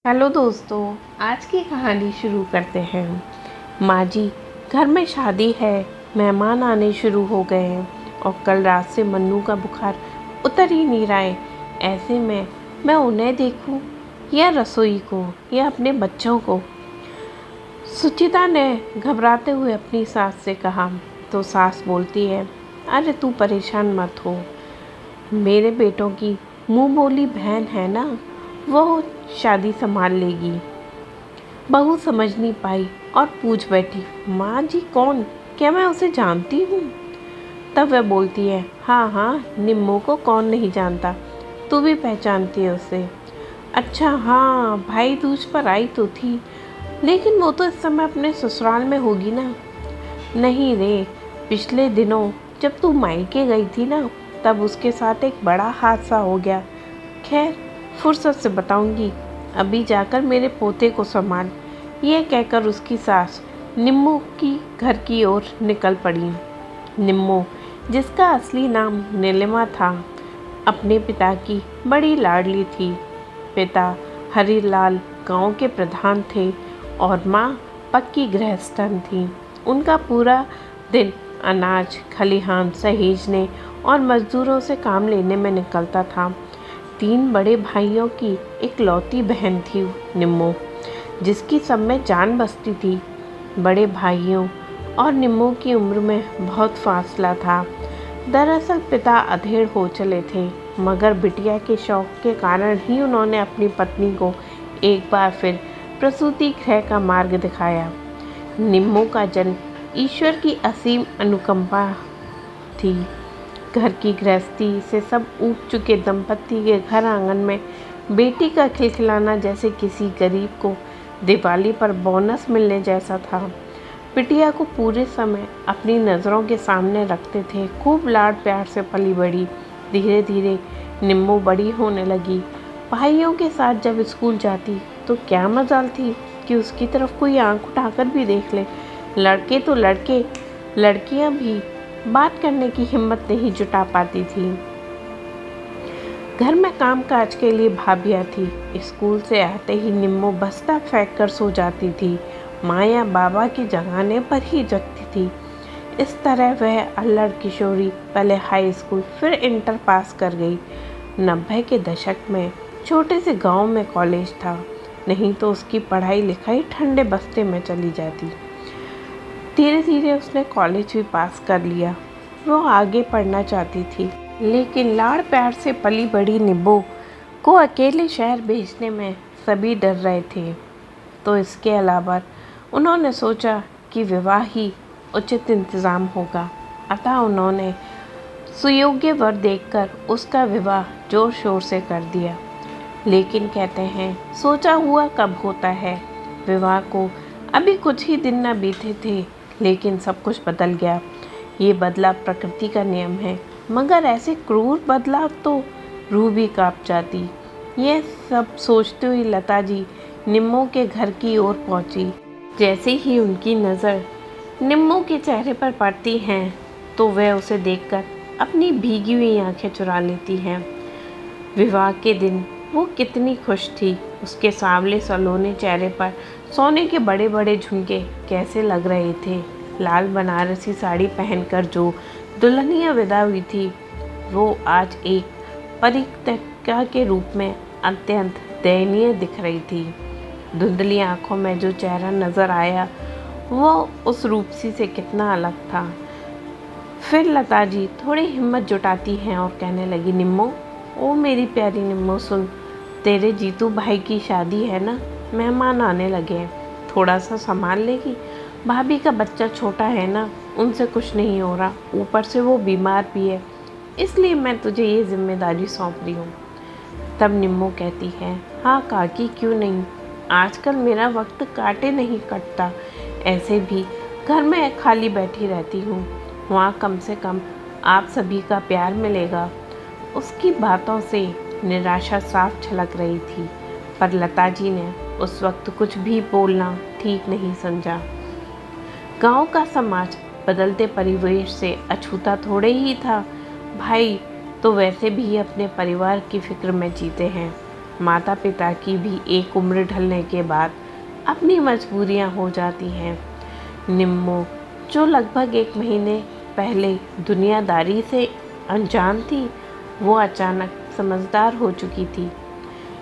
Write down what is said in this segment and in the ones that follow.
Hello दोस्तों, आज की कहानी शुरू करते हैं। माँ जी, घर में शादी है, मेहमान आने शुरू हो गए हैं और कल रात से मन्नू का बुखार उतर ही नहीं रहा है। ऐसे में मैं उन्हें देखूं या रसोई को या अपने बच्चों को। सुचिता ने घबराते हुए अपनी सास से कहा तो सास बोलती है, अरे तू परेशान मत हो, मेरे बेटों की मुँह बोली बहन है ना, वो शादी संभाल लेगी। बहू समझ नहीं पाई और पूछ बैठी, माँ जी कौन, क्या मैं उसे जानती हूँ? तब वह बोलती है, हाँ हाँ, निम्मो को कौन नहीं जानता, तू भी पहचानती है उसे। अच्छा हाँ, भाई दूज पर आई तो थी, लेकिन वो तो इस समय अपने ससुराल में होगी ना। नहीं रे, पिछले दिनों जब तू मायके गई थी ना, तब उसके साथ एक बड़ा हादसा हो गया। खैर, फुर्सत से बताऊंगी, अभी जाकर मेरे पोते को संभाल। यह कहकर उसकी सास निम्मो की घर की ओर निकल पड़ी। निम्मो, जिसका असली नाम नीलिमा था, अपने पिता की बड़ी लाडली थी। पिता हरिलाल गांव के प्रधान थे और माँ पक्की गृहस्थन थी। उनका पूरा दिन अनाज खलिहान सहेजने और मजदूरों से काम लेने में निकलता था। 3 बड़े भाइयों की इकलौती बहन थी निम्मो, जिसकी सब में जान बसती थी। बड़े भाइयों और निम्मो की उम्र में बहुत फासला था। दरअसल पिता अधेड़ हो चले थे, मगर बिटिया के शौक के कारण ही उन्होंने अपनी पत्नी को एक बार फिर प्रसूति गृह का मार्ग दिखाया। निम्मो का जन्म ईश्वर की असीम अनुकंपा थी। घर की गृहस्थी से सब ऊब चुके दंपति के घर आंगन में बेटी का खिलखिलाना जैसे किसी गरीब को दिवाली पर बोनस मिलने जैसा था। बिटिया को पूरे समय अपनी नज़रों के सामने रखते थे। खूब लाड प्यार से पली बड़ी। धीरे धीरे निम्मो बड़ी होने लगी। भाइयों के साथ जब स्कूल जाती तो क्या मजाल थी कि उसकी तरफ कोई आंख उठाकर भी देख ले। लड़के तो लड़के, लड़कियां भी बात करने की हिम्मत नहीं जुटा पाती थी। घर में काम काज के लिए भाभियाँ थी। स्कूल से आते ही निम्मो बस्ता फेंक कर सो जाती थी। माँ या बाबा के जगाने पर ही जगती थी। इस तरह वह अल्लड़ किशोरी पहले हाई स्कूल फिर इंटर पास कर गई। 90 के दशक में छोटे से गांव में कॉलेज था, नहीं तो उसकी पढ़ाई लिखाई ठंडे बस्ते में चली जाती। धीरे धीरे उसने कॉलेज भी पास कर लिया। वो आगे पढ़ना चाहती थी, लेकिन लाड़ प्यार से पली बड़ी निम्मो को अकेले शहर भेजने में सभी डर रहे थे। तो इसके अलावा उन्होंने सोचा कि विवाह ही उचित इंतज़ाम होगा। अतः उन्होंने सुयोग्य वर देखकर उसका विवाह जोर शोर से कर दिया। लेकिन कहते हैं, सोचा हुआ कब होता है। विवाह को अभी कुछ ही दिन न बीते थे, लेकिन सब कुछ बदल गया। ये बदलाव प्रकृति का नियम है, मगर ऐसे क्रूर बदलाव तो रूह भी कांप जाती। यह सब सोचते हुए लता जी निम्मो के घर की ओर पहुंची। जैसे ही उनकी नज़र निम्मो के चेहरे पर पड़ती है तो वह उसे देखकर अपनी भीगी हुई आंखें चुरा लेती हैं। विवाह के दिन वो कितनी खुश थी। उसके सांवले सलोने चेहरे पर सोने के बड़े बड़े झुमके कैसे लग रहे थे। लाल बनारसी साड़ी पहनकर जो दुल्हनिया विदा हुई थी, वो आज एक परित्यक्ता के रूप में अत्यंत दयनीय दिख रही थी। धुंधली आंखों में जो चेहरा नजर आया, वो उस रूपसी से कितना अलग था। फिर लता जी थोड़ी हिम्मत जुटाती हैं और कहने लगी, निम्मो, ओ मेरी प्यारी निम्मो, सुन, तेरे जीतू भाई की शादी है ना, मेहमान आने लगे हैं, थोड़ा सा संभाल लेगी। भाभी का बच्चा छोटा है ना, उनसे कुछ नहीं हो रहा, ऊपर से वो बीमार भी है, इसलिए मैं तुझे ये जिम्मेदारी सौंप रही हूँ। तब निम्मो कहती है, हाँ काकी, क्यों नहीं, आजकल मेरा वक्त काटे नहीं कटता। ऐसे भी घर में खाली बैठी रहती हूँ, वहाँ कम से कम आप सभी का प्यार मिलेगा। उसकी बातों से निराशा साफ झलक रही थी, पर लता जी ने उस वक्त कुछ भी बोलना ठीक नहीं समझा। गांव का समाज बदलते परिवेश से अछूता थोड़े ही था। भाई तो वैसे भी अपने परिवार की फिक्र में जीते हैं, माता पिता की भी एक उम्र ढलने के बाद अपनी मजबूरियां हो जाती हैं। निम्मो, जो लगभग 1 महीने पहले दुनियादारी से अनजान थी, वो अचानक समझदार हो चुकी थी।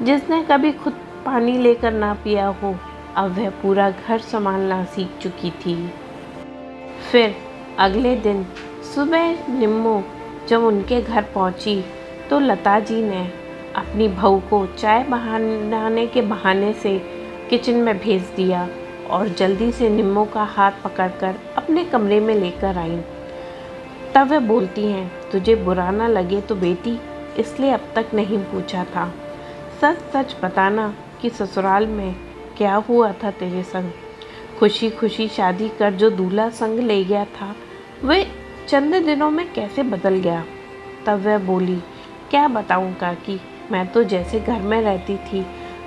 जिसने कभी खुद पानी लेकर ना पिया हो, अब वह पूरा घर संभालना सीख चुकी थी। फिर अगले दिन सुबह निम्मो जब उनके घर पहुंची तो लता जी ने अपनी बहू को चाय बनाने के बहाने से किचन में भेज दिया और जल्दी से निम्मो का हाथ पकड़कर अपने कमरे में लेकर आई। तब वह बोलती हैं, तुझे बुरा ना लगे तो बेटी, इसलिए अब तक नहीं पूछा था। सच सच बताना कि ससुराल में क्या हुआ था तेरे संग। खुशी खुशी शादी कर जो दूल्हा संग ले गया था, वह चंद दिनों में कैसे बदल गया। तब वह बोली, क्या बताऊं काकी, मैं तो जैसे घर में रहती थी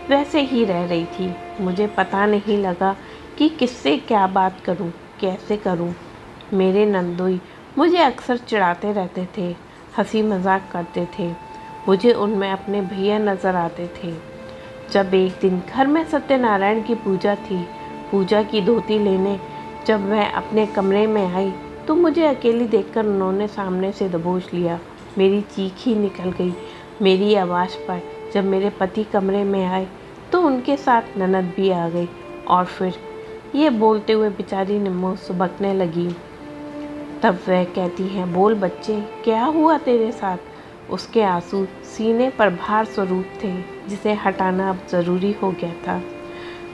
वैसे ही रह रही थी। मुझे पता नहीं लगा कि किससे क्या बात करूं, कैसे करूं। मेरे नंदोई मुझे अक्सर चिढ़ाते रहते थे, हंसी मजाक करते थे। मुझे उनमें अपने भैया नज़र आते थे। जब एक दिन घर में सत्यनारायण की पूजा थी, पूजा की धोती लेने जब वह अपने कमरे में आई तो मुझे अकेली देखकर उन्होंने सामने से दबोच लिया। मेरी चीख ही निकल गई। मेरी आवाज़ पर जब मेरे पति कमरे में आए तो उनके साथ ननद भी आ गई और फिर ये बोलते हुए बेचारी निम्मो सुबकने लगी। तब वह कहती हैं, बोल बच्चे, क्या हुआ तेरे साथ। उसके आंसू सीने पर भार स्वरूप थे, जिसे हटाना अब ज़रूरी हो गया था।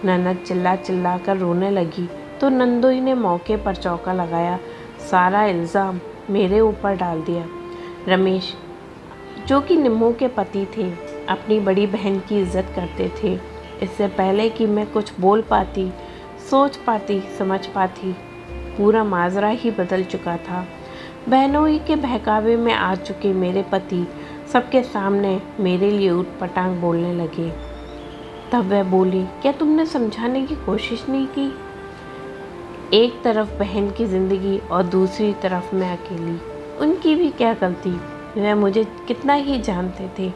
ननद चिल्ला चिल्ला कर रोने लगी तो नंदोई ने मौके पर चौका लगाया, सारा इल्ज़ाम मेरे ऊपर डाल दिया। रमेश, जो कि निम्मो के पति थे, अपनी बड़ी बहन की इज्जत करते थे। इससे पहले कि मैं कुछ बोल पाती, सोच पाती, समझ पाती, पूरा माजरा ही बदल चुका था। बहनोई के बहकावे में आ चुके मेरे पति सबके सामने मेरे लिए ऊट-पटांग बोलने लगे। तब वह बोली, क्या तुमने समझाने की कोशिश नहीं की। एक तरफ बहन की ज़िंदगी और दूसरी तरफ मैं अकेली। उनकी भी क्या गलती, वह मुझे कितना ही जानते थे।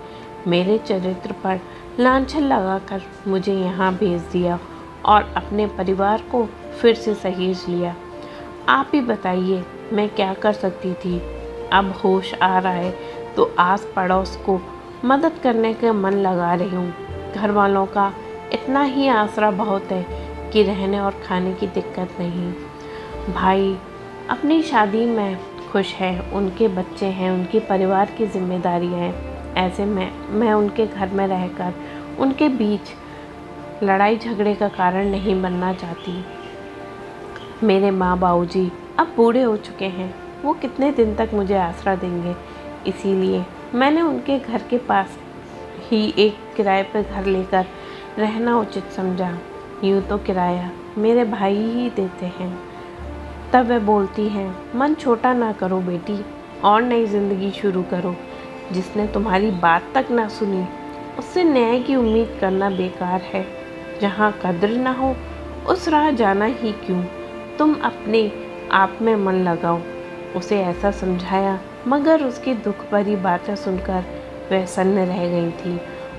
मेरे चरित्र पर लांछन लगाकर मुझे यहाँ भेज दिया और अपने परिवार को फिर से सहेज लिया। आप ही बताइए, मैं क्या कर सकती थी। अब होश आ रहा है तो आस पड़ोस को मदद करने का मन लगा रही हूँ। घर वालों का इतना ही आसरा बहुत है कि रहने और खाने की दिक्कत नहीं। भाई अपनी शादी में खुश है, उनके बच्चे हैं, उनके परिवार की जिम्मेदारी है। ऐसे में मैं उनके घर में रहकर उनके बीच लड़ाई झगड़े का कारण नहीं बनना चाहती। मेरे माँ बाबूजी अब बूढ़े हो चुके हैं, वो कितने दिन तक मुझे आसरा देंगे। इसीलिए मैंने उनके घर के पास ही एक किराए पर घर लेकर रहना उचित समझा। यूँ तो किराया मेरे भाई ही देते हैं। तब वह बोलती हैं, मन छोटा ना करो बेटी, और नई ज़िंदगी शुरू करो। जिसने तुम्हारी बात तक ना सुनी, उससे न्याय की उम्मीद करना बेकार है। जहाँ कद्र ना हो, उस राह जाना ही क्यों। तुम अपने आप में मन लगाओ। उसे ऐसा समझाया, मगर उसकी दुख भरी बातें सुनकर वह सन्न रह गई थी।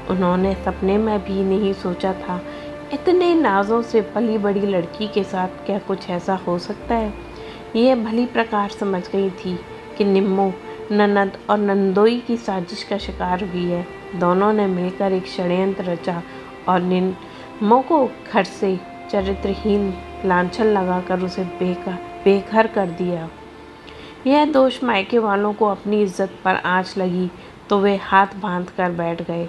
उन्होंने सपने में भी नहीं सोचा था, इतने नाजों से पली बड़ी लड़की के साथ क्या कुछ ऐसा हो सकता है। यह भली प्रकार समझ गई थी कि निम्मो ननद और नंदोई की साजिश का शिकार हुई है। दोनों ने मिलकर एक षड्यंत्र रचा और निम्मो को घर से चरित्रहीन लांछन लगाकर उसे बेघर कर दिया। यह दोष मायके वालों को अपनी इज्जत पर आंच लगी तो वे हाथ बांध कर बैठ गए।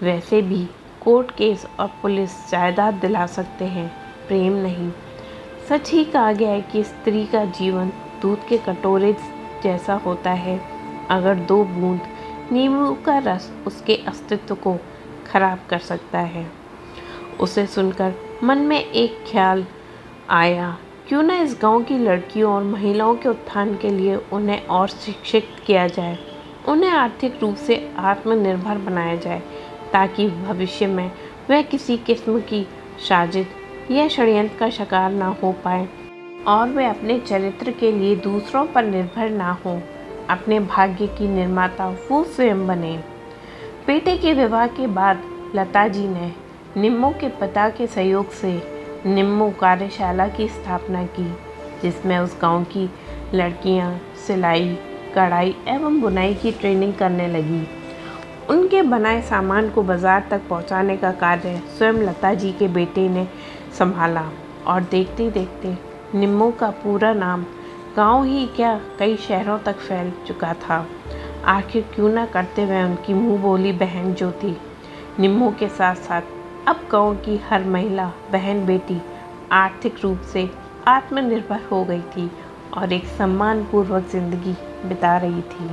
वैसे भी कोर्ट केस और पुलिस जायदाद दिला सकते हैं, प्रेम नहीं। सच ही कहा गया है कि स्त्री का जीवन दूध के कटोरे जैसा होता है। अगर 2 बूंद नींबू का रस उसके अस्तित्व को खराब कर सकता है। उसे सुनकर मन में एक ख्याल आया, क्यों न इस गांव की लड़कियों और महिलाओं के उत्थान के लिए उन्हें और शिक्षित किया जाए, उन्हें आर्थिक रूप से आत्मनिर्भर बनाया जाए, ताकि भविष्य में वह किसी किस्म की साजिश या षड्यंत्र का शिकार ना हो पाए और वे अपने चरित्र के लिए दूसरों पर निर्भर ना हो। अपने भाग्य की निर्माता वो स्वयं बने। बेटे के विवाह के बाद लता जी ने निम्मो के पिता के सहयोग से निम्मो कार्यशाला की स्थापना की, जिसमें उस गांव की लड़कियां सिलाई, कढ़ाई एवं बुनाई की ट्रेनिंग करने लगी। उनके बनाए सामान को बाजार तक पहुंचाने का कार्य स्वयं लता जी के बेटे ने संभाला और देखते देखते निम्मो का पूरा नाम गांव ही क्या कई शहरों तक फैल चुका था। आखिर क्यों ना करते हुए उनकी मुंह बोली बहन जो थी निम्मो के साथ साथ अब गांव की हर महिला बहन बेटी आर्थिक रूप से आत्मनिर्भर हो गई थी और एक सम्मानपूर्वक जिंदगी बिता रही थी।